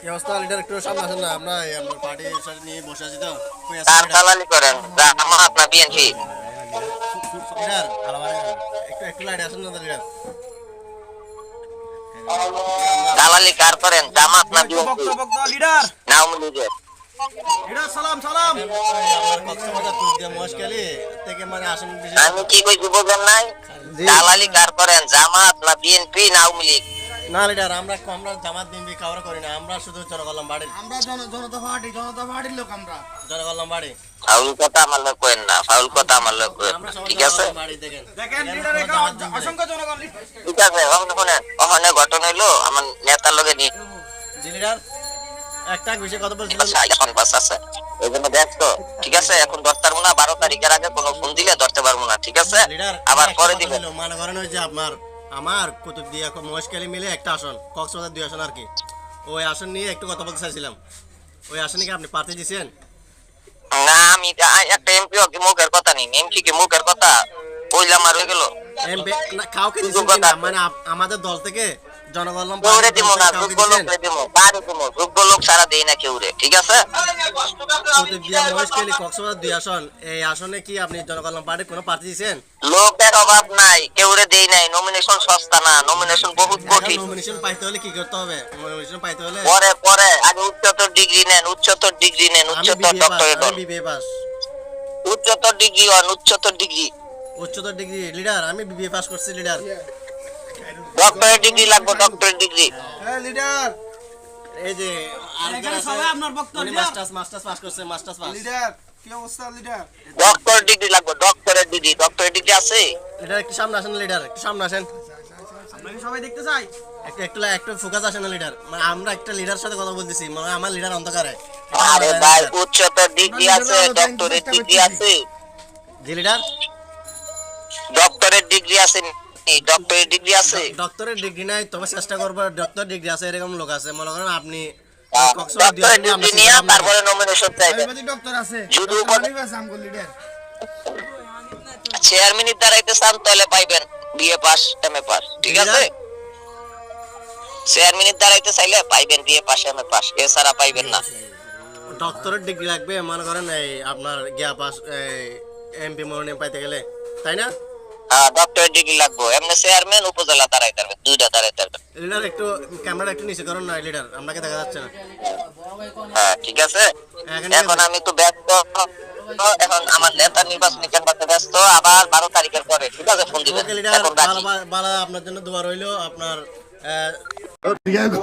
কি অবস্থা লিডার? একটু সামনে আসেন না, আমরা আমরা পার্টির সাথে নিয়ে বসে আছি তো। কই আছেন কার লিডার? দালালি করেন জামাত না বিএনপি? লিডার একটু একটু লাইট আসেন না লিডার। দালালি কার করেন জামাত না একটু বিএনপি বক্তব্য দাও লিডার। না আওয়ামী লীগের? লিডার সালাম সালাম। আমার কক্সবাজার তুল দিয়ে মহেশখালী থেকে মানে আসেন বিশেষ। আমি কি কইছি বুঝেন নাই? জি। দালালি কার করেন জামাত না বিএনপি না আওয়ামী লীগ? না লিডার, আমরা আমরা জামাত বিএনপি খাওয়ার করি না, আমরা শুধু জনকল্যাণ বাড়ির আমরা জনতা পার্টির লোক আমরা। জনকল্যাণ বাড়ি। ফাউল কথা আমার লোক করেন না, ফাউল কথা আমার লোক করেন আমরা না, সবাই ঠিক আছে? জনকল্যাণ বাড়ি দেখেন। দেখেন এখানে লিডার কোনো একা জামাত বিএনপি নাই। অসংখ্য জনগণ। ঠিক আছে, ওখানে ঘটনা হইলো আমার নেতার লগে নিয়ে জি লিডার, একটা বিষয়ে কথা বলছিলাম। এখন বাস আছে এই জন্য ব্যস্ত, ঠিক আছে? এখন ধরতে পারবো না, 12 তারিখের আগে কোনো ফোন দিলে ধরতে পারবো না, ঠিক আছে? লিডার আবার একটা পরে কথা দিবেন। বললো, মনে করেন ওই যে আমার কুতুবদিয়া মহেশখালী মিলে একটা আসন, কক্সবাজার 2 আসন আর কি। ওই আসন নিয়ে একটু কথা বলতে চাইছিলাম। ওই আসনে কি আপনি প্রার্থী দিয়েছেন? না আমি একটা এমপি কি মুখের কথা নেই, এমপি কি মুখের কথা কইলাম আর হয়ে গেল। না, কাউকে দিয়েছেন যোগ্যতা কিনা? আছে। মানে আমাদের দল থেকে জনগণ কেউরে দিব না, যোগ্য লোক দিব, কারে দিব? যোগ্য লোক সারা দেই না কেউরে, ঠিক আছে? কুতুবদিয়া মহেশখালী কক্সবাজার 2 আসন, এই আসনে কি আপনি জনকল্যাণ পার্টির কোনো প্রার্থী দিয়েছেন? লোকের অভাব নাই, কেউরে দেই নাই। নমিনেশন সস্তা না, নমিনেশন বহুত এখন কঠিন। নমিনেশন পাইতে হলে কি করতে হবে? নমিনেশন পাইতে হলে পরে পরে আগে উচ্চতর ডিগ্রি নেন, উচ্চতর ডিগ্রি নেন, আমি উচ্চতর ডক্টরেট হন, বিবিএ পাস। উচ্চতর ডিগ্রি হন, উচ্চতর ডিগ্রি। উচ্চতর ডিগ্রি লিডার, আমি বিবিএ পাস করছি লিডার। ডক্টরেট ডিগ্রি লাগবে, ডক্টরেট ডিগ্রি। হ্যাঁ লিডার, এই যে এখানে সবাই আপনার বক্তব্য দিন। মাস্টার্স পাস করছে, মাস্টার্স পাস। লিডার কি অবস্থা লিডার? ডক্টরেট ডিগ্রি লাগবে, ডক্টরেট ডিগ্রি। ডক্টরেট ডিগ্রি আছে? লিডার একটু সামনে আসেন, লিডার একটু সামনে আসেন। আপনাকে সবাই দেখতে চাই। একটু ফোকাস আসেন না লিডার, মানে আমরা একটা লিডার সাথে কথা বলতেছি, মানে আমার লিডার অন্ধকারে। আরে ভাই, উচ্চতর ডিগ্রি আছে, ডক্টরেট ডিগ্রি আছে? জি লিডার, ডক্টরেট ডিগ্রি আছে? ডক্টরেট ডিগ্রি আছে? ডক্টরের ডিগ্রি নাই, তবে চেষ্টা করবো। ডক্টর ডিগ্রি আছে এরকম লোক আছে, মনে করেন আপনি ডক্টরেট ডিগ্রি নিয়ে তারপরে নমিনেশন চাইবেন। আইবাদি ডক্টর আছে। যদি ডক্টর উপরে- আনিবাস আমগো লিডার। চেয়ারম্যানের দাঁড়াইতে চান তাহলে পাইবেন বিএ পাস, এমএ পাস, ঠিক আছে? চেয়ারম্যানের দাঁড়াইতে চাইলে পাইবেন বিএ পাস, এমএ পাস, এছাড়া পাইবেন না। ডক্টরের ডিগ্রি লাগবে, মনে করেন এই আপনার গিয়া পাস, এমপি মনোনয়ন পাইতে গেলে, তাই না? ডক্টরেট ডিগ্রি লাগবে। এমনি চেয়ারম্যান উপজেলা দাঁড়াইতে পারবেন, দুইটা দাঁড়াইতে পারবেন। লিডার একটু ক্যামেরা একটু নিচে করুন না লিডার, আপনাকে দেখা যাচ্ছে না। হ্যাঁ, ঠিক আছে। এখানে এখন আমি তো ব্যস্ত, এখন আমার নেতা নির্বাচনী ক্যাম্পাসে ব্যস্ত, আবার 12 তারিখের পরে, ঠিক আছে? ফোন দিবেন। ওকে লিডার, এখন রাখি। ভালো আপনার জন্য দোয়া রইলো। আপনার ও ঠিক আছে,